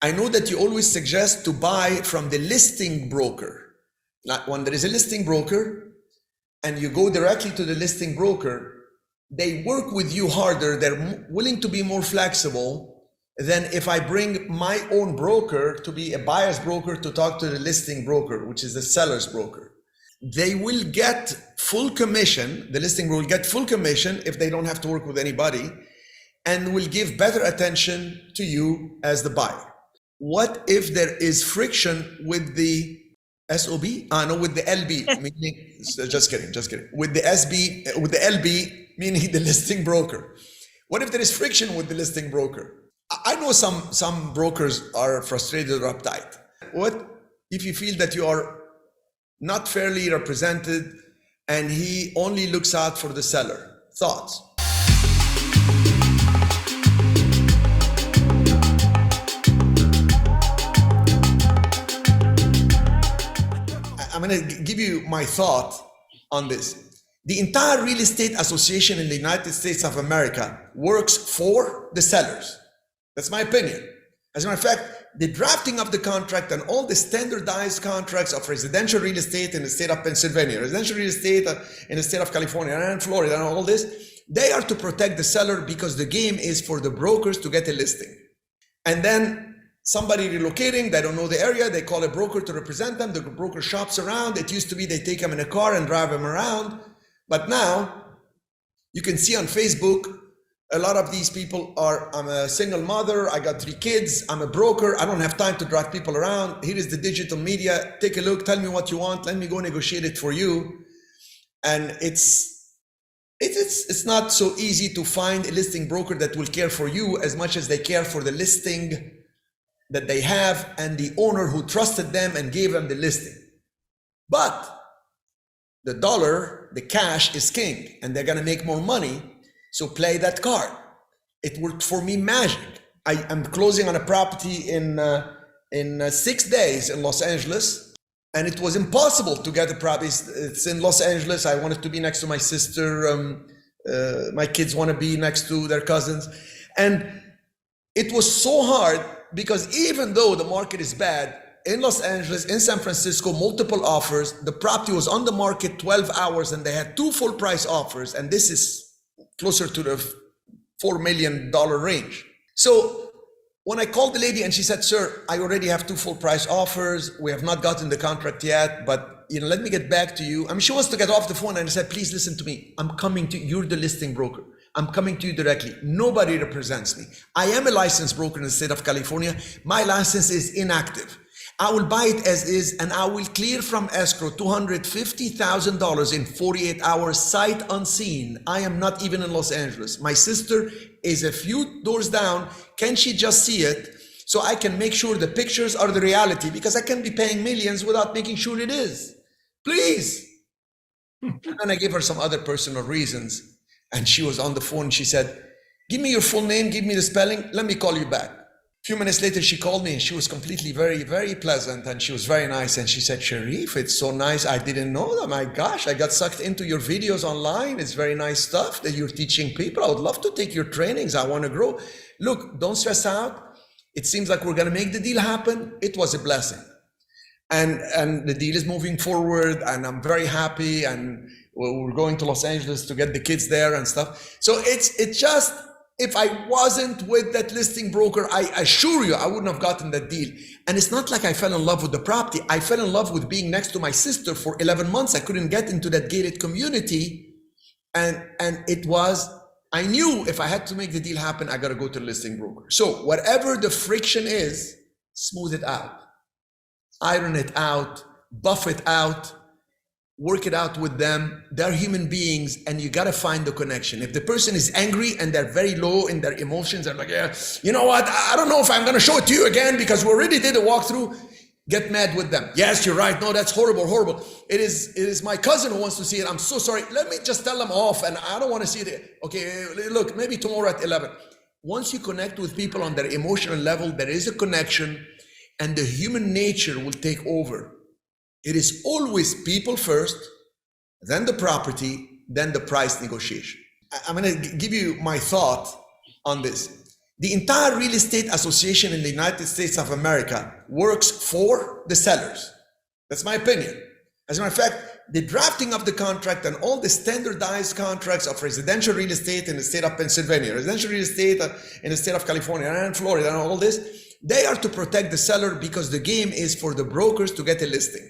I know that you always suggest to buy from the listing broker. Like when there is a listing broker and you go directly to the listing broker, they work with you harder. They're willing to be more flexible than if I bring my own broker to be a buyer's broker to talk to the listing broker, which is the seller's broker. They will get full commission. The listing broker will get full commission if they don't have to work with anybody, and will give better attention to you as the buyer. What if there is friction with the SOB? No, with the LB, meaning, just kidding. With the SB, with the LB, meaning the listing broker. What if there is friction with the listing broker? I know some brokers are frustrated or uptight. What if you feel that you are not fairly represented and he only looks out for the seller? Thoughts? I'm going to give you my thought on this. The entire real estate association in the United States of America works for the sellers. That's my opinion. As a matter of fact, the drafting of the contract and all the standardized contracts of residential real estate in the state of Pennsylvania, residential real estate in the state of California and Florida and all this, they are to protect the seller because the game is for the brokers to get a listing. And then somebody relocating, they don't know the area, they call a broker to represent them, the broker shops around. It used to be they take them in a car and drive them around. But now you can see on Facebook, a lot of these people are, I'm a single mother, I got 3 kids, I'm a broker, I don't have time to drive people around. Here is the digital media, take a look, tell me what you want, let me go negotiate it for you. And it's not so easy to find a listing broker that will care for you as much as they care for the listing that they have and the owner who trusted them and gave them the listing. But the dollar, the cash is king, and they're gonna make more money, so play that card. It worked for me magic. I am closing on a property in 6 days in Los Angeles, and it was impossible to get a property. It's in Los Angeles. I wanted to be next to my sister. My kids want to be next to their cousins. And it was so hard because even though the market is bad, in Los Angeles, in San Francisco, multiple offers, the property was on the market 12 hours and they had 2 full price offers. And this is closer to the $4 million range. So when I called the lady and she said, sir, I already have 2 full price offers. We have not gotten the contract yet, but let me get back to you. I mean, she wants to get off the phone, and I said, please listen to me. I'm coming to you. You're the listing broker. I'm coming to you directly. Nobody represents me. I am a licensed broker in the state of California. My license is inactive. I will buy it as is, and I will clear from escrow $250,000 in 48 hours, sight unseen. I am not even in Los Angeles. My sister is a few doors down. Can she just see it so I can make sure the pictures are the reality? Because I can be paying millions without making sure it is. Please. And I gave her some other personal reasons. And she was on the phone. She said, give me your full name, give me the spelling, let me call you back. A few minutes later, she called me and she was completely very, very pleasant. And she was very nice. And she said, Cherif, it's so nice. I didn't know that. My gosh, I got sucked into your videos online. It's very nice stuff that you're teaching people. I would love to take your trainings. I want to grow. Look, don't stress out. It seems like we're going to make the deal happen. It was a blessing. And the deal is moving forward, and I'm very happy. And we're going to Los Angeles to get the kids there and stuff. So it's just, if I wasn't with that listing broker, I assure you, I wouldn't have gotten that deal. And it's not like I fell in love with the property. I fell in love with being next to my sister for 11 months. I couldn't get into that gated community. And it was, I knew if I had to make the deal happen, I got to go to the listing broker. So whatever the friction is, smooth it out, iron it out, buff it out, work it out with them. They're human beings, and you got to find the connection. If the person is angry and they're very low in their emotions, they're like, yeah, you know what? I don't know if I'm going to show it to you again because we already did a walkthrough. Get mad with them. Yes, you're right. No, that's horrible, horrible. It is my cousin who wants to see it. I'm so sorry. Let me just tell them off, and I don't want to see it. Okay, look, maybe tomorrow at 11. Once you connect with people on their emotional level, there is a connection, and the human nature will take over. It is always people first, then the property, then the price negotiation. I'm going to give you my thought on this. The entire real estate association in the United States of America works for the sellers. That's my opinion. As a matter of fact, the drafting of the contract and all the standardized contracts of residential real estate in the state of Pennsylvania, residential real estate in the state of California and Florida and all this, they are to protect the seller because the game is for the brokers to get a listing.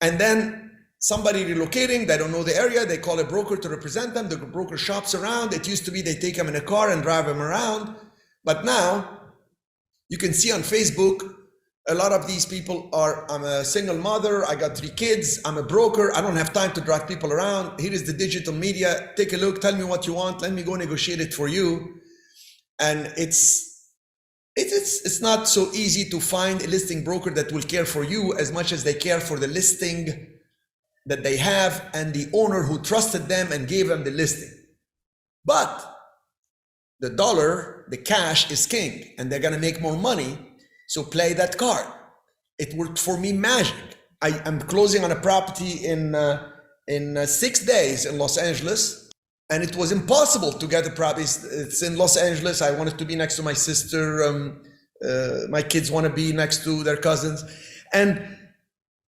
And then somebody relocating, they don't know the area, they call a broker to represent them, the broker shops around. It used to be they take them in a car and drive them around. But now you can see on Facebook, a lot of these people are, I'm a single mother, I got 3 kids, I'm a broker, I don't have time to drive people around. Here is the digital media, take a look, tell me what you want, let me go negotiate it for you. And it's not so easy to find a listing broker that will care for you as much as they care for the listing that they have and the owner who trusted them and gave them the listing. But the dollar, the cash is king, and they're gonna make more money. So play that card. It worked for me magic. I'm closing on a property in 6 days in Los Angeles, and it was impossible to get a property. It's in Los Angeles. I wanted to be next to my sister. My kids want to be next to their cousins. And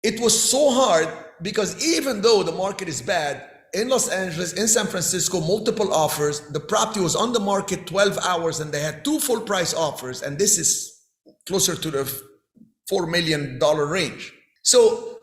it was so hard because even though the market is bad, in Los Angeles, in San Francisco, multiple offers, the property was on the market 12 hours and they had 2 full price offers. And this is closer to the $4 million range. So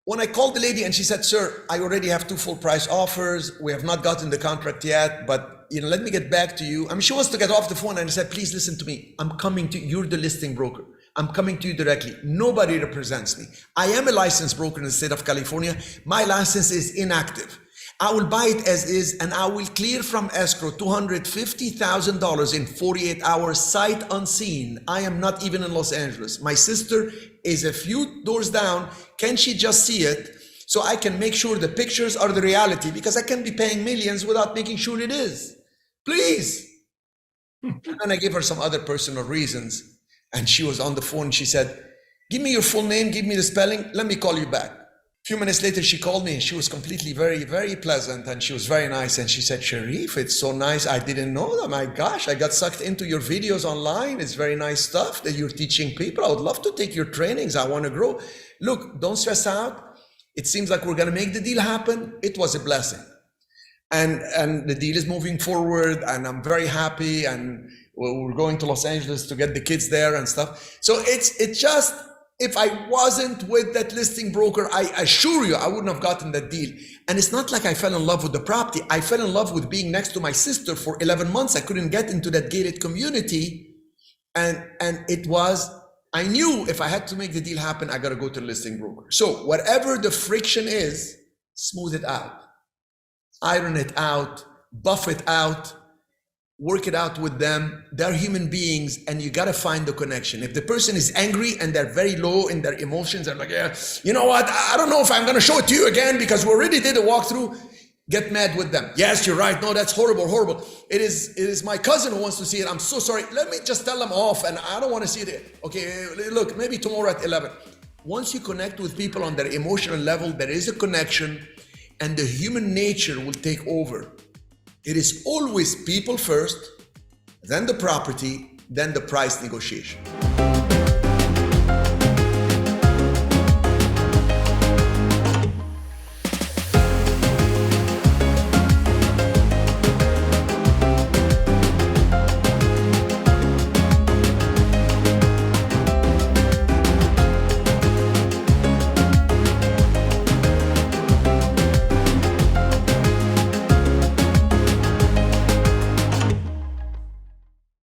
when I called the lady and she said, sir, I already have 2 full price offers. We have not gotten the contract yet, but let me get back to you. I mean, she wants to get off the phone and I said, please listen to me. I'm coming to you. You're the listing broker. I'm coming to you directly. Nobody represents me. I am a licensed broker in the state of California. My license is inactive. I will buy it as is and I will clear from escrow $250,000 in 48 hours, sight unseen. I am not even in Los Angeles. My sister is a few doors down. Can she just see it so I can make sure the pictures are the reality? Because I can't be paying millions without making sure it is. Please. And then I gave her some other personal reasons. And she was on the phone. She said, give me your full name, give me the spelling. Let me call you back. A few minutes later, she called me and she was completely very, very pleasant and she was very nice. And she said, Cherif, it's so nice. I didn't know that. My gosh, I got sucked into your videos online. It's very nice stuff that you're teaching people. I would love to take your trainings. I want to grow. Look, don't stress out. It seems like we're going to make the deal happen. It was a blessing. And the deal is moving forward and I'm very happy. And we're going to Los Angeles to get the kids there and stuff. So it's just, if I wasn't with that listing broker, I assure you, I wouldn't have gotten that deal. And it's not like I fell in love with the property. I fell in love with being next to my sister for 11 months. I couldn't get into that gated community. And it was, I knew if I had to make the deal happen, I got to go to the listing broker. So whatever the friction is, smooth it out, iron it out, buff it out, work it out with them. They're human beings and you got to find the connection. If the person is angry and they're very low in their emotions, they're like, yeah, you know what? I don't know if I'm going to show it to you again because we already did a walkthrough. Get mad with them. Yes, you're right. No, that's horrible, horrible. It is my cousin who wants to see it. I'm so sorry. Let me just tell them off and I don't want to see it. Okay, look, maybe tomorrow at 11. Once you connect with people on their emotional level, there is a connection and the human nature will take over. It is always people first, then the property, then the price negotiation.